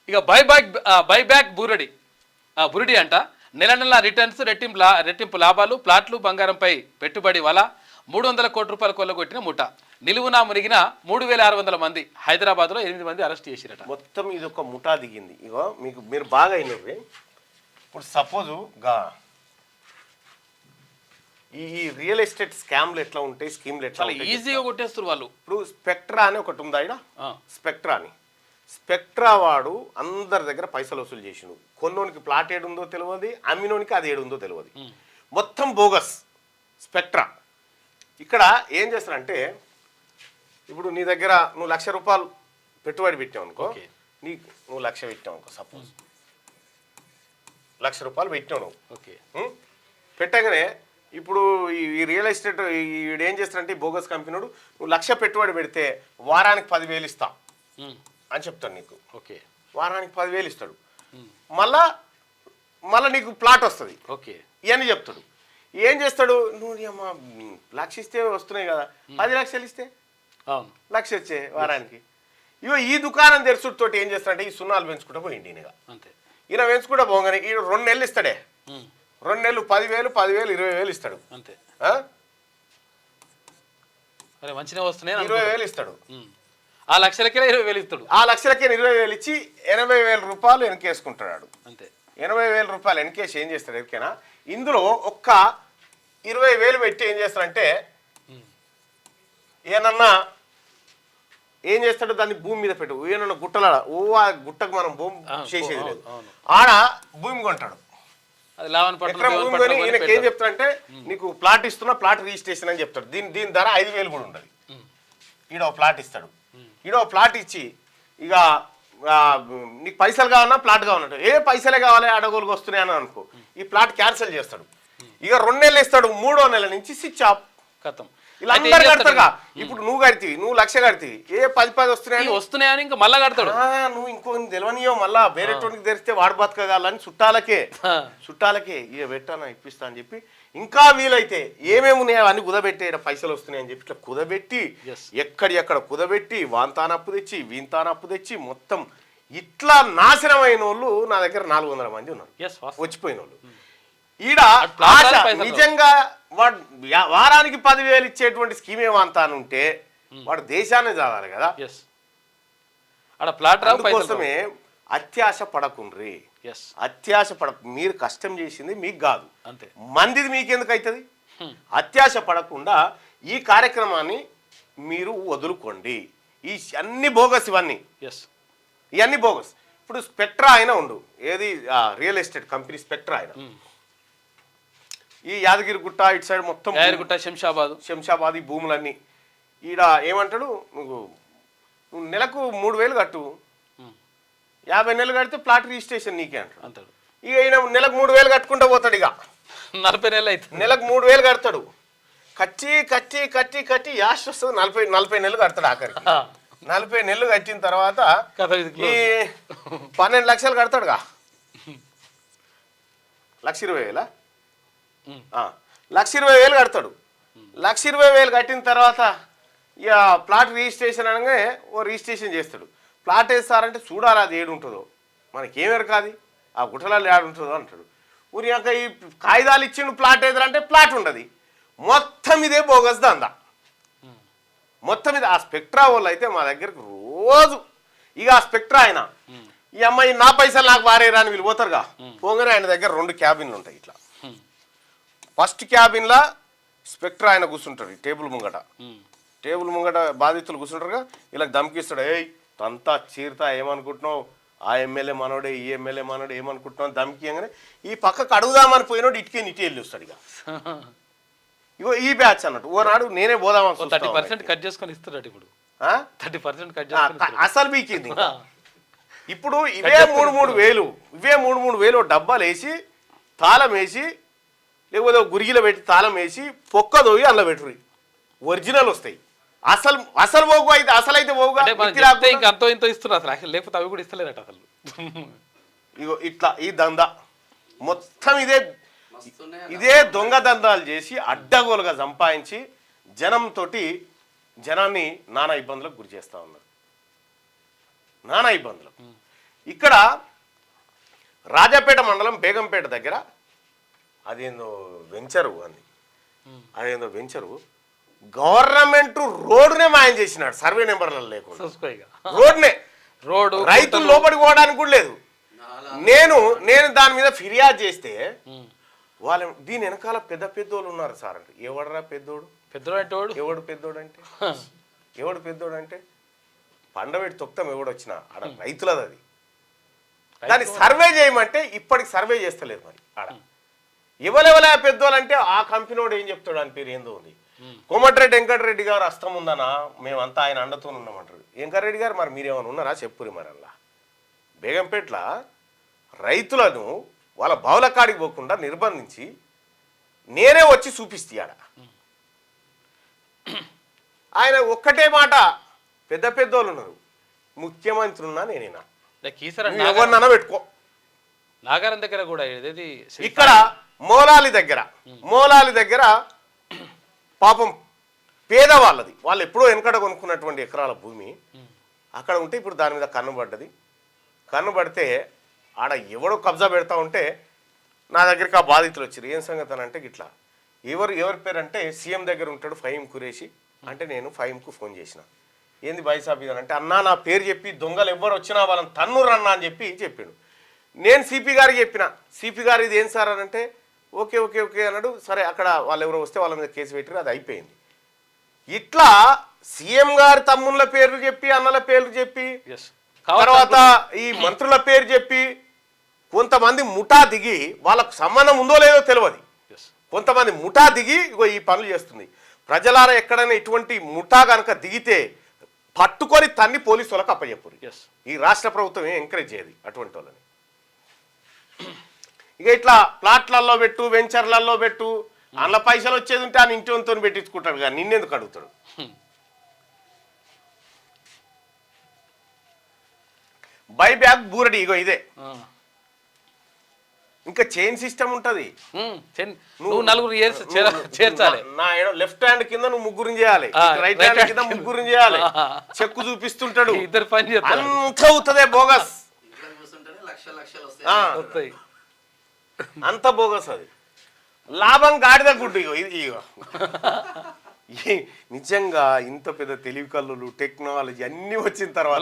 ఇక బైబ్యాక్ బురిడి అంట. నెల నెల రిటర్న్స్, రెట్టింపు లాభాలు, ప్లాట్లు, బంగారంపై పెట్టుబడి వల 300 కోట్ల రూపాయల కొల్లగొట్టిన ముఠ. నిలువున మునిగిన 3600 మంది. హైదరాబాద్లో 8 మంది అరెస్ట్ చేసిరట. మొత్తం ఇది ఒక ముఠా దిగింది. ఇగో మీరు బాగా అయినవి. ఇప్పుడు సపోజు ఈ రియల్ ఎస్టేట్ స్కామ్లు ఎట్లా ఉంటాయి, స్కీమ్లు ఎట్లా ఈజీగా కొట్టేస్తారు వాళ్ళు. ఇప్పుడు స్పెక్ట్రా అని ఒకటి ఉందా ఇక్కడ, స్పెక్ట్రా వాడు అందరి దగ్గర పైసలు వసూలు చేసిండు. కొన్నోనికి ప్లాట్ ఏడుందో తెలియదు, అమ్మినోనికి అది ఏడుందో తెలియదు, మొత్తం బోగస్ స్పెక్ట్రా. ఇక్కడ ఏం చేస్తారంటే, ఇప్పుడు నీ దగ్గర నువ్వు 1,00,000 రూపాయలు పెట్టుబడి పెట్టావు అనుకో, నువ్వు 1,00,000 పెట్టావు అనుకో, సపోజ్ 1,00,000 రూపాయలు పెట్టావు నువ్వు. పెట్టగానే ఇప్పుడు ఈ రియల్ ఎస్టేట్ ఏం చేస్తారంటే, ఈ బోగస్ కంపెనీడు నువ్వు 1,00,000 పెట్టుబడి పెడితే వారానికి 10,000 ఇస్తా అని చెప్తాడు నీకు. వారానికి 10,000 ఇస్తాడు. మళ్ళా నీకు ప్లాట్ వస్తుంది ఇవన్నీ చెప్తాడు. ఏం చేస్తాడు, నువ్వు 1,00,000 ఇస్తే వస్తున్నాయి కదా, 10 లక్షలు ఇస్తే 1,00,000 వచ్చే వారానికి. ఇవో ఈ దుకాణం తెరుచుడితోటి ఏం చేస్తాడంటే, ఈ సున్నాలు పెంచుకుంటూ పోయింది ఈయనగా. ఈయన పెంచుకుంటూ పోగానే ఈ 2 నెలలు ఇస్తాడే, 2 నెలలు 10,000, 20,000 ఇస్తాడు. అంతే, మంచిగా వస్తున్నాయి. 20,000 ఇస్తాడు. ఆ 1,00,000కే 20,000 ఇస్తాడు. ఆ 1,00,000కే 20,000 ఇచ్చి 80,000 రూపాయలు వెనకేసుకుంటాడు. అంతే, 80,000 రూపాయలు వెనకేసి ఏం చేస్తాడు ఎవరికైనా, ఇందులో ఒక్క 20,000 పెట్టి ఏం చేస్తాడంటే, ఏమన్నా ఏం చేస్తాడు, దాన్ని భూమి మీద పెట్టు, ఏమన్నా గుట్టలాడ, ఆ గుట్టకు మనం భూమి చేసేది లేదు, ఆడ భూమి కొంటాడు. భూమి కొని ఈయనకి ఏం చెప్తాడంటే, నీకు ప్లాట్ ఇస్తున్నా, ప్లాట్ రిజిస్ట్రేషన్ అని చెప్తాడు. దీని ధర 5,000 కూడా ఉండదు. ఈడో ప్లాట్ ఇస్తాడు. ఈడో ప్లాట్ ఇచ్చి, ఇక నీకు పైసలు కావాలన్నా ప్లాట్ కావాలంటే, ఏ పైసలే కావాలి అడగోలుగా వస్తున్నాయి అని అనుకో, ఈ ప్లాట్ క్యాన్సిల్ చేస్తాడు. ఇక 2 నెలలు ఇస్తాడు, 3వ నెల నుంచి స్విచ్ ఆఫ్. కథం. ఇలా అందరు కడతారుగా. ఇప్పుడు నువ్వు కడితే, నువ్వు 1,00,000 కడితే, ఏ 10 వస్తున్నాయని ఇంకా మళ్ళా కడతాడు. నువ్వు ఇంకో తెలియనియో మళ్ళా వేరే టోనికి తెరిస్తే వాడు బతకగాలని చుట్టాలకే ఇక పెట్టానా ఇప్పిస్తా అని చెప్పి, ఇంకా వీలైతే ఏమేమి ఉన్నాయో అన్ని కుదబెట్టే పైసలు వస్తున్నాయి అని చెప్పి ఇట్లా కుదబెట్టి, ఎక్కడ కుదబెట్టి వాంతానప్పు తెచ్చి వీంతానప్పు తెచ్చి మొత్తం ఇట్లా నాశనమైన వాళ్ళు నా దగ్గర 400 మంది ఉన్నారు వచ్చిపోయిన వాళ్ళు. ఈడ ఆశ నిజంగా వాడు వారానికి 10,000 ఇచ్చేటువంటి స్కీమ్ ఏమంతానుంటే వాడు దేశాన్ని చదవాలి కదా. అందుకోసమే అత్యాశ పడకుండ్రి, అత్యాశ మీరు కష్టం చేసింది మీకు కాదు, మందిది మీకెందుకు అవుతుంది. అత్యాశ పడకుండా ఈ కార్యక్రమాన్ని మీరు వదులుకోండి. ఈ అన్ని బోగస్, ఇవన్నీ బోగస్. ఇప్పుడు స్పెక్ట్రా అయినా ఉండు, ఏది రియల్ ఎస్టేట్ కంపెనీ స్పెక్ట్రా అయినా, ఈ యాదగిరిగుట్ట ఇటు సైడ్ మొత్తం యాదగిరిగుట్ట, శంషాబాద్ ఈ భూములన్నీ ఈడ ఏమంటాడు, నువ్వు నెలకు 3,000 కట్టు, 50 నెలలు కడితే ప్లాట్ రిజిస్ట్రేషన్ నీకే అంటాడు. ఇక ఈయన నెలకు 3,000 కట్టుకుంటూ పోతాడు. ఇక 40 నెలలు అయితే నెలకు 3,000 కడతాడు. కట్టి కట్టి కట్టి కట్టి యాష్ వస్తుంది. 40 నెలలు కడతాడు. ఆఖరికి 40 నెలలు కట్టిన తర్వాత ఈ 12 లక్షలు కడతాడుగా. 1,20,000 1,20,000 కడతాడు. 1,20,000 కట్టిన తర్వాత ఇక ప్లాట్ రిజిస్ట్రేషన్ అనగానే ఓ రిజిస్ట్రేషన్ చేస్తాడు. ప్లాట్ వేస్తారంటే చూడాలి అది ఏడుంటుందో, మనకేమేరు కాదు ఆ గుట్టలలో ఏడుంటుందో అంటాడు. ఊరి యొక్క ఈ కాగితాలు ఇచ్చిండు ప్లాట్ ఏదంటే ప్లాట్ ఉండదు. మొత్తం ఇదే బోగస్ దందా, మొత్తం ఇది. ఆ స్పెక్ట్రా వాళ్ళు అయితే మా దగ్గరకు రోజు ఇక ఆ స్పెక్ట్రా ఆయన ఈ అమ్మాయి నా పైసలు నాకు వారేరా అని వీళ్ళు పోతారుగా. పోగానే ఆయన దగ్గర 2 క్యాబిన్లు ఉంటాయి. ఇట్లా ఫస్ట్ క్యాబిన్లా స్పెక్ట్రా ఆయన కూర్చుంటాడు టేబుల్ ముంగట బాధితులు కూర్చుంటారుగా. ఇలా దమ్కిస్తాడు, ఏయ్ అంతా చీరతా ఏమనుకుంటున్నావు, ఆ ఎమ్మెల్యే మనోడే ఈ ఎమ్మెల్యే మనోడే ఏమనుకుంటున్నావు దమ్కి అనగానే ఈ పక్కకు అడుగుదామని పోయినోడు ఇటుకే వెళ్ళి వస్తాడు. ఇక ఇగో ఈ బ్యాచ్ అన్నట్టు ఓనాడు నేనే పోదామని 30% కట్ చేసుకొని ఇస్తాడు. ఇప్పుడు 30% కట్ అసలు బీకింది. ఇప్పుడు ఇవే 3,000 వేలు డబ్బాలు వేసి తాళం వేసి, లేకపోతే గురిగిలో పెట్టి తాళం వేసి పొక్కదోగి అందులో పెట్టుర్రి, ఒరిజినల్ వస్తాయి. అసలు పోగు అయితే అసలైతే పోగుగా అంతో ఇంతో ఇస్తున్నారు అసలు, లేకపోతే అవి కూడా ఇస్తలేదట అసలు. ఇగో ఇట్లా ఈ దందా మొత్తం ఇదే దొంగ దందాలు చేసి అడ్డగోలుగా సంపాదించి జనాన్ని నానా ఇబ్బందులకు గురి చేస్తూ ఉన్నారు. నానా ఇబ్బందులకు ఇక్కడ రాజాపేట మండలం బేగంపేట దగ్గర అదేందో వెంచరు అంది, అదేందో వెంచరు గవర్నమెంట్ రోడ్డునే మాయం చేసినాడు, సర్వే నెంబర్లలో లేకుండా రోడ్నే, రోడ్డు రైతులు లోపలికి పోవడానికి కూడా లేదు. నేను దాని మీద ఫిర్యాదు చేస్తే వాళ్ళ దీని వెనకాల పెద్ద పెద్దోళ్ళు ఉన్నారు సార్ అంటే, ఎవడరా పెద్దోడు, ఎవడు పెద్దోడు అంటే పండబెట్టి తొక్తం ఎవడొచ్చినా ఆడ రైతులది అది. దాన్ని సర్వే చేయమంటే ఇప్పటికి సర్వే చేస్తలేదు. మరి ఆడ ఎవరెవరా పెద్దోళ్ళు అంటే ఆ కంపెనీడు ఏం చెప్తాడు అని పేరు ఏందో ఉంది. కోమటిరెడ్డి వెంకటరెడ్డి గారు అస్తం ఉందనా, మేమంతా ఆయన అండతో ఉన్నామంటారు. వెంకటరెడ్డి గారు మరి మీరేమైనా ఉన్నారా చెప్పురి. మరి అలా బేగంపేట్ల రైతులను వాళ్ళ బావుల కాడికి పోకుండా నిర్బంధించి నేనే వచ్చి చూపిస్తాడ. ఆయన ఒక్కటే మాట, పెద్ద పెద్దోళ్ళు ఉన్నారు, ముఖ్యమంత్రి ఉన్నా నేనేనా, ఎవరినైనా పెట్టుకో. నాగారం దగ్గర కూడా ఇక్కడ మోలాలి దగ్గర పాపం పేదవాళ్ళది, వాళ్ళు ఎప్పుడో వెనకడ కొనుక్కున్నటువంటి ఎకరాల భూమి అక్కడ ఉంటే ఇప్పుడు దాని మీద కన్ను పడితే ఆడ ఎవడో కబ్జా పెడతా ఉంటే నా దగ్గరికి ఆ బాధితులు వచ్చారు. ఏం సంగతి అని అంటే గిట్లా ఎవరి పేరు అంటే సీఎం దగ్గర ఉంటాడు ఫహీం ఖురేషి అంటే, నేను ఫహీంకు ఫోన్ చేసిన, ఏంది బైసాబ్ ఇది అంటే, అన్నా నా పేరు చెప్పి దొంగలు ఎవ్వరు వచ్చినా వాళ్ళని తన్నురు అన్నా అని చెప్పాడు. నేను సిపి గారికి చెప్పిన, సిపి గారు ఇది ఏం సార్ అని అంటే, ఓకే అన్నాడు. సరే అక్కడ వాళ్ళు ఎవరో వస్తే వాళ్ళ మీద కేసు పెట్టారు, అది అయిపోయింది. ఇట్లా సీఎం గారి తమ్ముళ్ళ పేర్లు చెప్పి, అన్నల పేర్లు చెప్పి, తర్వాత ఈ మంత్రుల పేరు చెప్పి కొంతమంది ముఠా దిగి, వాళ్ళకు సంబంధం ఉందో లేదో తెలియదు, కొంతమంది ముఠా దిగి ఇగో ఈ పనులు చేస్తుంది. ప్రజలారా ఎక్కడైనా ఇటువంటి ముఠా కనుక దిగితే పట్టుకొని తన్ని పోలీసు వాళ్ళకి అప్పచెప్పురు. ఈ రాష్ట్ర ప్రభుత్వం ఏం ఎంకరేజ్ చేయదు అటువంటి వాళ్ళని. ఇక ఇట్లా ప్లాట్లలో పెట్టు, వెంచర్లలో పెట్టు, అందులో పైసలు వచ్చేది ఉంటే ఆయన ఇంటి వంతుని పెట్టించుకుంటాడు, కానీ నిన్నెందుకు అడుగుతాడు. బై బ్యాక్ బూరడి ఇగో ఇదే. ఇంకా చైన్ సిస్టమ్ ఉంటది, నువ్వు నలుగురు చేర్చాలి. నా లెఫ్ట్ హ్యాండ్ కింద నువ్వు ముగ్గురిని చేయాలి, రైట్ హ్యాండ్ కింద ముగ్గురిని చేయాలి. చెక్కు చూపిస్తుంటాడు, ఇద్దరు పని చేస్తారు, అంత అవుతుందే బోగస్, అంత బోగస్ అది. లాభం గాడిద గుడ్డు. ఇగో నిజంగా ఇంత పెద్ద తెలివి కళ్ళు టెక్నాలజీ అన్ని వచ్చిన తర్వాత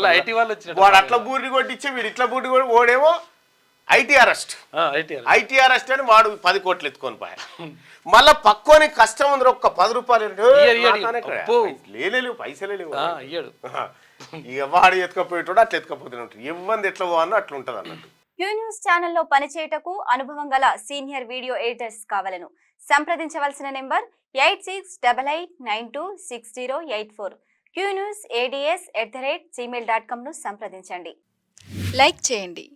వాడు అట్లా బూరిని కొట్టించే వీడు ఇట్లా బూరిని కొట్టి ఓడేమో ఐటీ అరెస్ట్ అని వాడు 10 కోట్లు ఎత్తుకొని పోయా. మళ్ళా పక్కోని కష్టం ఉంది, ఒక్క 10 రూపాయలు లేలేవు, పైసలే లేవు. ఇక వాడు ఎత్తుకపోయేటోడు అట్లా ఎత్తుకపోతున్నాడు, ఇవ్వంది ఎట్లా పోవన్నో అట్లా ఉంటుంది అన్నట్టు. క్యూ న్యూస్ ఛానల్లో పనిచేయటకు అనుభవం గల సీనియర్ వీడియో ఎడిటర్స్ కావాలను సంప్రదించవలసిన నెంబర్ 8688926084. qnews@gmail.com ను సంప్రదించండి. లైక్ చేయండి.